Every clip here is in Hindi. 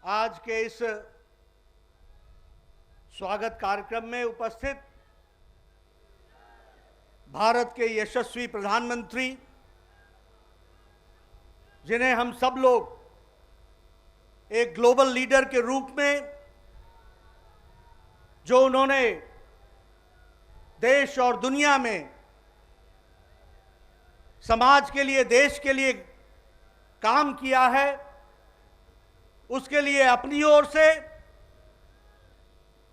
आज के इस स्वागत कार्यक्रम में उपस्थित भारत के यशस्वी प्रधानमंत्री, जिन्हें हम सब लोग एक ग्लोबल लीडर के रूप में, जो उन्होंने देश और दुनिया में समाज के लिए, देश के लिए काम किया है, उसके लिए अपनी ओर से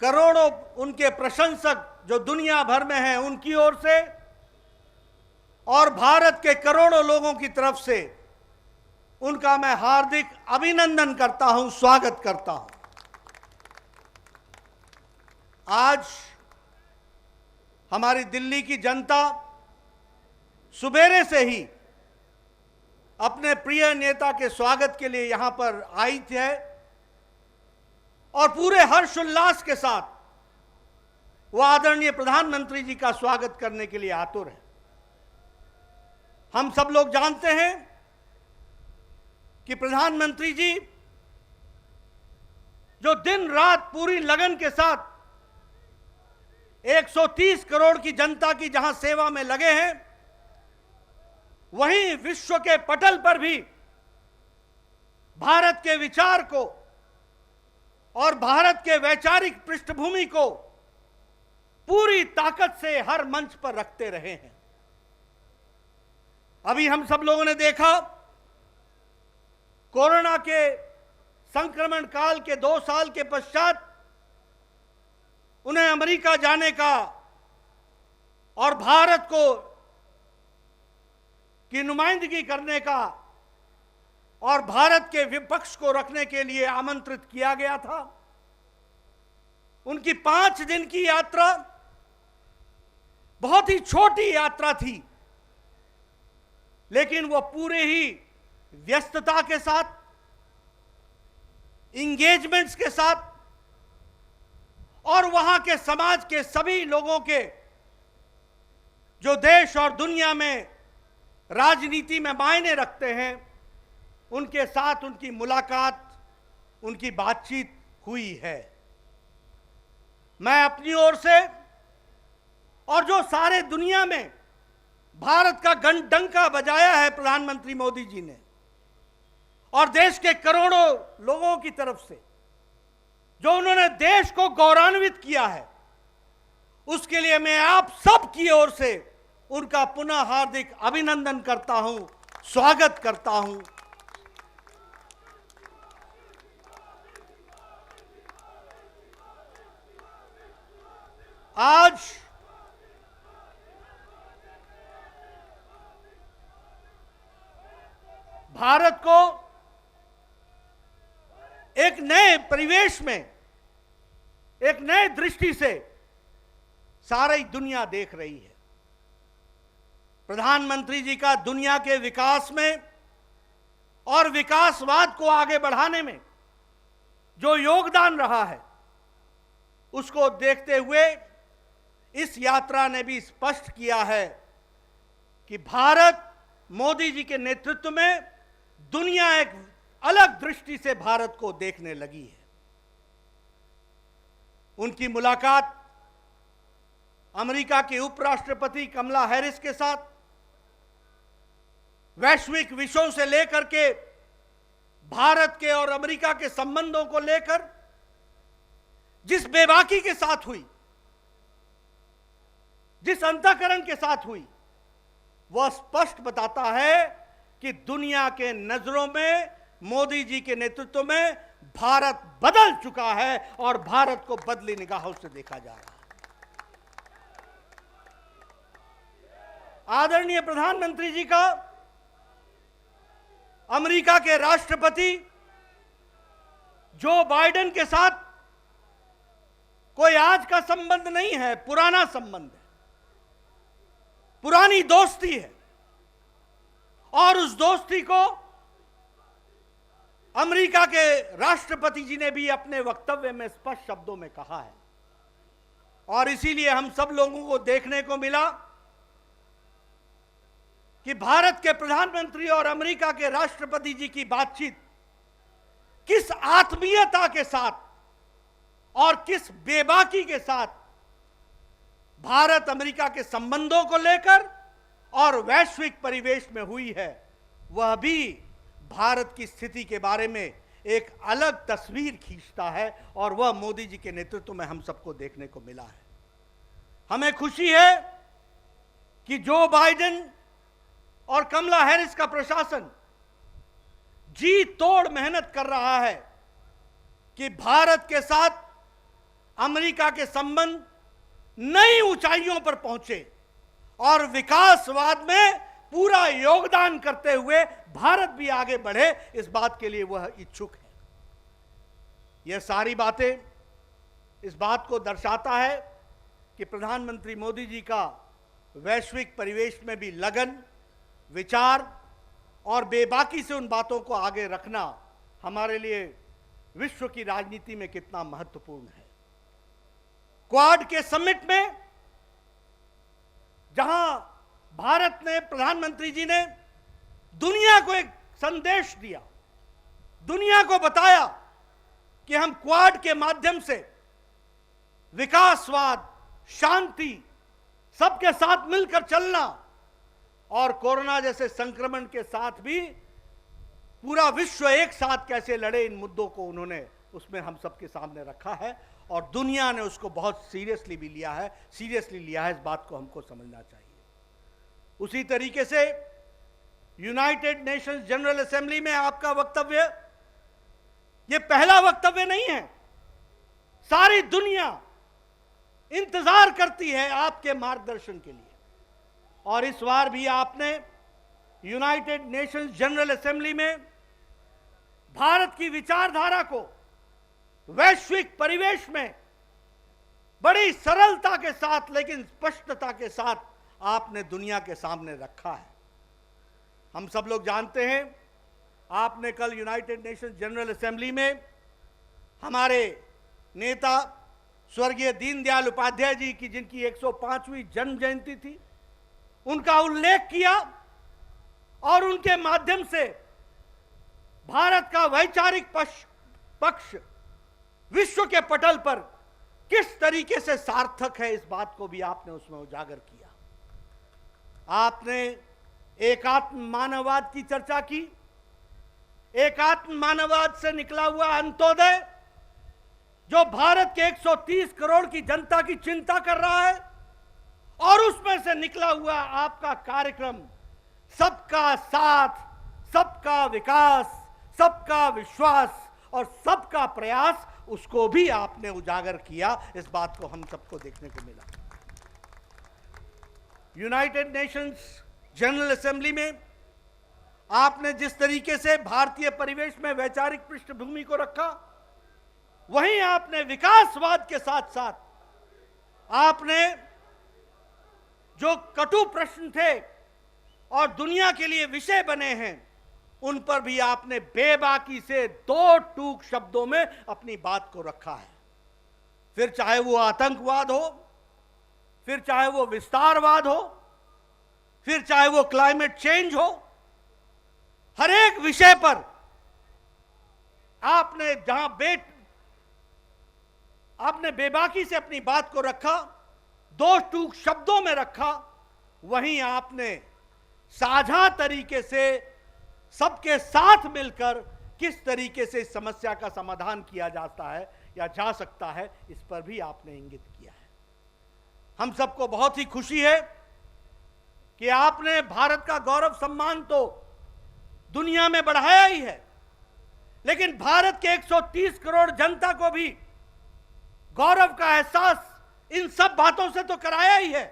करोड़ों उनके प्रशंसक जो दुनिया भर में हैं उनकी ओर से और भारत के करोड़ों लोगों की तरफ से उनका मैं हार्दिक अभिनंदन करता हूं, स्वागत करता हूं। आज हमारी दिल्ली की जनता सुबेरे से ही अपने प्रिय नेता के स्वागत के लिए यहां पर आई है और पूरे हर्षोल्लास के साथ वो आदरणीय प्रधानमंत्री जी का स्वागत करने के लिए आतुर है। हम सब लोग जानते हैं कि प्रधानमंत्री जी जो दिन रात पूरी लगन के साथ 130 करोड़ की जनता की जहां सेवा में लगे हैं, वहीं विश्व के पटल पर भी भारत के विचार को और भारत के वैचारिक पृष्ठभूमि को पूरी ताकत से हर मंच पर रखते रहे हैं। अभी हम सब लोगों ने देखा, कोरोना के संक्रमण काल के 2 साल के पश्चात उन्हें अमेरिका जाने का और भारत को की नुमाइंदगी करने का और भारत के विपक्ष को रखने के लिए आमंत्रित किया गया था। उनकी 5 दिन की यात्रा बहुत ही छोटी यात्रा थी, लेकिन वो पूरे ही व्यस्तता के साथ, इंगेजमेंट्स के साथ और वहां के समाज के सभी लोगों के जो देश और दुनिया में राजनीति में मायने रखते हैं, उनके साथ उनकी मुलाकात, उनकी बातचीत हुई है। मैं अपनी ओर से और जो सारे दुनिया में भारत का डंका बजाया है प्रधानमंत्री मोदी जी ने, और देश के करोड़ों लोगों की तरफ से जो उन्होंने देश को गौरवान्वित किया है, उसके लिए मैं आप सब की ओर से उनका पुनः हार्दिक अभिनंदन करता हूं, स्वागत करता हूं। आज भारत को एक नए परिवेश में, एक नए दृष्टि से सारी दुनिया देख रही है। प्रधानमंत्री जी का दुनिया के विकास में और विकासवाद को आगे बढ़ाने में जो योगदान रहा है, उसको देखते हुए इस यात्रा ने भी स्पष्ट किया है कि भारत मोदी जी के नेतृत्व में दुनिया एक अलग दृष्टि से भारत को देखने लगी है। उनकी मुलाकात अमेरिका के उपराष्ट्रपति कमला हैरिस के साथ वैश्विक विषयों से लेकर के भारत के और अमेरिका के संबंधों को लेकर जिस बेबाकी के साथ हुई, जिस अंतःकरण के साथ हुई, वह स्पष्ट बताता है कि दुनिया के नजरों में मोदी जी के नेतृत्व में भारत बदल चुका है और भारत को बदली निगाहों से देखा जा रहा है। आदरणीय प्रधानमंत्री जी का अमेरिका के राष्ट्रपति जो बाइडेन के साथ कोई आज का संबंध नहीं है, पुराना संबंध है, पुरानी दोस्ती है, और उस दोस्ती को अमेरिका के राष्ट्रपति जी ने भी अपने वक्तव्य में स्पष्ट शब्दों में कहा है। और इसीलिए हम सब लोगों को देखने को मिला कि भारत के प्रधानमंत्री और अमेरिका के राष्ट्रपति जी की बातचीत किस आत्मीयता के साथ और किस बेबाकी के साथ भारत अमेरिका के संबंधों को लेकर और वैश्विक परिवेश में हुई है, वह भी भारत की स्थिति के बारे में एक अलग तस्वीर खींचता है और वह मोदी जी के नेतृत्व में हम सबको देखने को मिला है। हमें खुशी है कि जो बाइडेन और कमला हैरिस का प्रशासन जी तोड़ मेहनत कर रहा है कि भारत के साथ अमेरिका के संबंध नई ऊंचाइयों पर पहुंचे और विकासवाद में पूरा योगदान करते हुए भारत भी आगे बढ़े, इस बात के लिए वह इच्छुक है। यह सारी बातें इस बात को दर्शाता है कि प्रधानमंत्री मोदी जी का वैश्विक परिवेश में भी लगन, विचार और बेबाकी से उन बातों को आगे रखना हमारे लिए विश्व की राजनीति में कितना महत्वपूर्ण है। क्वाड के समिट में जहां भारत ने, प्रधानमंत्री जी ने दुनिया को एक संदेश दिया, दुनिया को बताया कि हम क्वाड के माध्यम से विकासवाद, शांति, सबके साथ मिलकर चलना और कोरोना जैसे संक्रमण के साथ भी पूरा विश्व एक साथ कैसे लड़े, इन मुद्दों को उन्होंने उसमें हम सबके सामने रखा है और दुनिया ने उसको बहुत सीरियसली लिया है, इस बात को हमको समझना चाहिए। उसी तरीके से यूनाइटेड नेशंस जनरल असेंबली में आपका वक्तव्य ये पहला वक्तव्य नहीं है। सारी दुनिया इंतजार करती है आपके मार्गदर्शन के लिए और इस बार भी आपने यूनाइटेड नेशंस जनरल असेंबली में भारत की विचारधारा को वैश्विक परिवेश में बड़ी सरलता के साथ लेकिन स्पष्टता के साथ आपने दुनिया के सामने रखा है। हम सब लोग जानते हैं, आपने कल यूनाइटेड नेशंस जनरल असेंबली में हमारे नेता स्वर्गीय दीनदयाल उपाध्याय जी की, जिनकी 105वीं जन्म जयंती थी, उनका उल्लेख किया और उनके माध्यम से भारत का वैचारिक पक्ष विश्व के पटल पर किस तरीके से सार्थक है, इस बात को भी आपने उसमें उजागर किया। आपने एकात्म मानववाद की चर्चा की, एकात्म मानववाद से निकला हुआ अंत्योदय जो भारत के 130 करोड़ की जनता की चिंता कर रहा है और उसमें से निकला हुआ आपका कार्यक्रम सबका साथ, सबका विकास, सबका विश्वास और सबका प्रयास, उसको भी आपने उजागर किया। इस बात को हम सबको देखने को मिला। यूनाइटेड नेशंस जनरल असेंबली में आपने जिस तरीके से भारतीय परिवेश में वैचारिक पृष्ठभूमि को रखा, वहीं आपने विकासवाद के साथ साथ आपने जो कटु प्रश्न थे और दुनिया के लिए विषय बने हैं, उन पर भी आपने बेबाकी से दो टूक शब्दों में अपनी बात को रखा है। फिर चाहे वो आतंकवाद हो, फिर चाहे वो विस्तारवाद हो, फिर चाहे वो क्लाइमेट चेंज हो, हर एक विषय पर आपने जहां आपने बेबाकी से अपनी बात को रखा, दो टूक शब्दों में रखा, वहीं आपने साझा तरीके से सबके साथ मिलकर किस तरीके से इस समस्या का समाधान किया जाता है या जा सकता है, इस पर भी आपने इंगित किया है। हम सबको बहुत ही खुशी है कि आपने भारत का गौरव सम्मान तो दुनिया में बढ़ाया ही है, लेकिन भारत के 130 करोड़ जनता को भी गौरव का एहसास इन सब बातों से तो कराया ही है,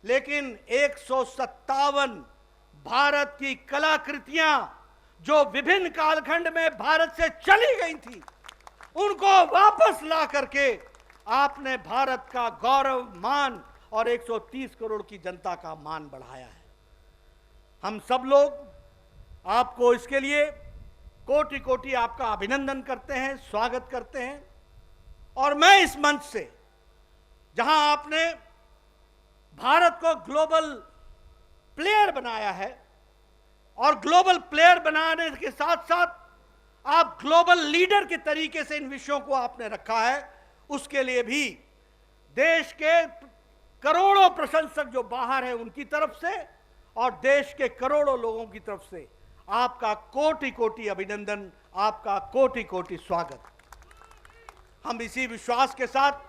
लेकिन 157 भारत की कलाकृतियां जो विभिन्न कालखंड में भारत से चली गई थी, उनको वापस ला करके आपने भारत का गौरव, मान और 130 करोड़ की जनता का मान बढ़ाया है। हम सब लोग आपको इसके लिए कोटि कोटि आपका अभिनंदन करते हैं, स्वागत करते हैं। और मैं इस मंच से, जहां आपने भारत को ग्लोबल प्लेयर बनाया है और ग्लोबल प्लेयर बनाने के साथ साथ आप ग्लोबल लीडर के तरीके से इन विषयों को आपने रखा है, उसके लिए भी देश के करोड़ों प्रशंसक जो बाहर हैं उनकी तरफ से और देश के करोड़ों लोगों की तरफ से आपका कोटि कोटि अभिनंदन, आपका कोटि कोटि स्वागत। हम इसी विश्वास के साथ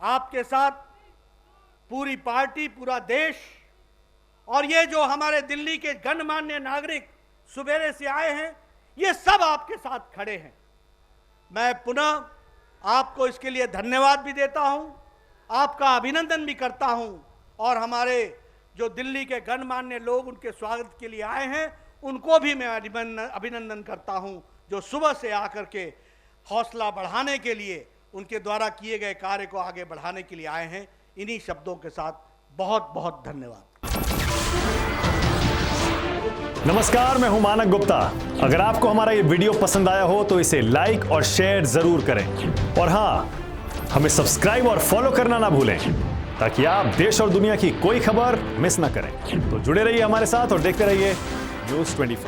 आपके साथ पूरी पार्टी, पूरा देश और ये जो हमारे दिल्ली के गणमान्य नागरिक सुबेरे से आए हैं, ये सब आपके साथ खड़े हैं। मैं पुनः आपको इसके लिए धन्यवाद भी देता हूं, आपका अभिनंदन भी करता हूं और हमारे जो दिल्ली के गणमान्य लोग उनके स्वागत के लिए आए हैं उनको भी मैं अभिनंदन करता हूं, जो सुबह से आकर के हौसला बढ़ाने के लिए, उनके द्वारा किए गए कार्य को आगे बढ़ाने के लिए आए हैं। इन्हीं शब्दों के साथ बहुत बहुत धन्यवाद। नमस्कार, मैं हूं मानक गुप्ता। अगर आपको हमारा ये वीडियो पसंद आया हो तो इसे लाइक और शेयर जरूर करें और हां, हमें सब्सक्राइब और फॉलो करना ना भूलें ताकि आप देश और दुनिया की कोई खबर मिस ना करें। तो जुड़े रहिए हमारे साथ और देखते रहिए News 24।